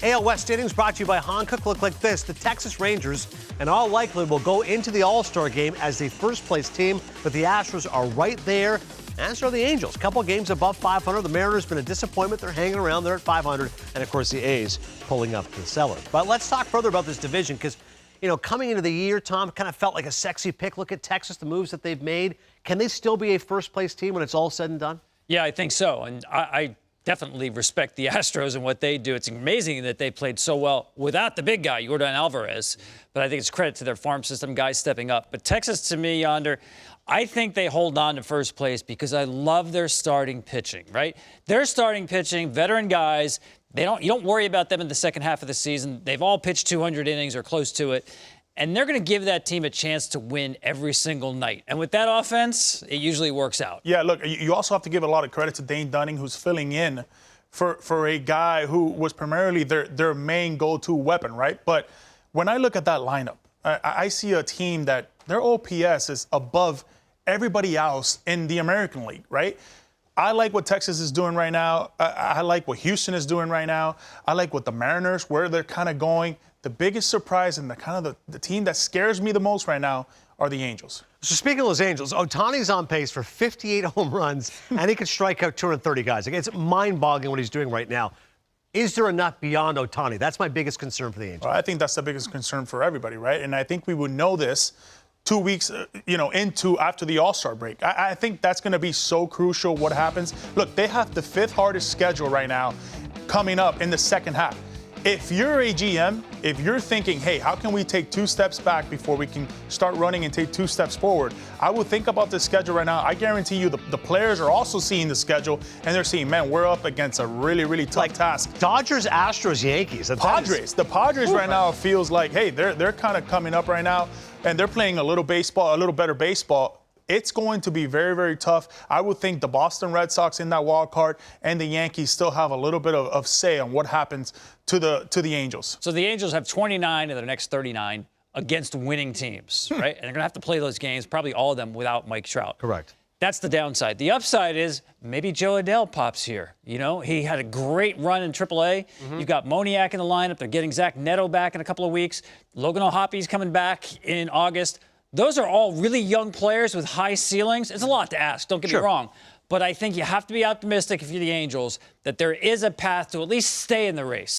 AL West standings brought to you by Hankook look like this. The Texas Rangers, in all likelihood, will go into the All-Star game as the first-place team, but the Astros are right there, as are the Angels. Couple games above 500. The Mariners been a disappointment. They're hanging around there at 500. And, of course, the A's pulling up the cellar. But let's talk further about this division because, you know, coming into the year, Tom, kind of felt like a sexy pick. Look at Texas, the moves that they've made. Can they still be a first-place team when it's all said and done? Yeah, I think so. And I definitely respect the Astros and what they do. It's amazing that they played so well without the big guy, Yordan Alvarez. But I think it's credit to their farm system, guys stepping up. But Texas, to me, Yonder, I think they hold on to first place because I love their starting pitching, right? Their starting pitching, veteran guys, you don't worry about them in the second half of the season. They've all pitched 200 innings or close to it. And they're going to give that team a chance to win every single night. And with that offense, it usually works out. Yeah, look, you also have to give a lot of credit to Dane Dunning, who's filling in for a guy who was primarily their main go-to weapon, right? But when I look at that lineup, I see a team that their OPS is above everybody else in the American League, right? I like what Texas is doing right now. I like what Houston is doing right now. I like what the Mariners, where they're kind of going. The biggest surprise and the team that scares me the most right now are the Angels. So speaking of those Angels, Ohtani's on pace for 58 home runs, and he could strike out 230 guys. Like, it's mind-boggling what he's doing right now. Is there enough beyond Ohtani? That's my biggest concern for the Angels. Well, I think that's the biggest concern for everybody, right? And I think we would know this 2 weeks, after the All-Star break. I think that's going to be so crucial what happens. Look, they have the 5th hardest schedule right now coming up in the second half. If you're a GM, if you're thinking, hey, how can we take 2 steps back before we can start running and take 2 steps forward, I would think about the schedule right now. I guarantee you the players are also seeing the schedule, and they're seeing, man, we're up against a really, really tough task. Dodgers, Astros, Yankees. The Padres right now feels like, hey, they're kind of coming up right now, and they're playing a little better baseball. It's going to be very, very tough. I would think the Boston Red Sox in that wild card and the Yankees still have a little bit of say on what happens to the Angels. So the Angels have 29 of their next 39 against winning teams, right? And they're going to have to play those games, probably all of them, without Mike Trout. Correct. That's the downside. The upside is maybe Joe Adele pops here. You know, he had a great run in AAA. You've got Moniak in the lineup. They're getting Zach Neto back in a couple of weeks. Logan O'Hoppy's coming back in August. Those are all really young players with high ceilings. It's a lot to ask, don't get me wrong. But I think you have to be optimistic if you're the Angels that there is a path to at least stay in the race.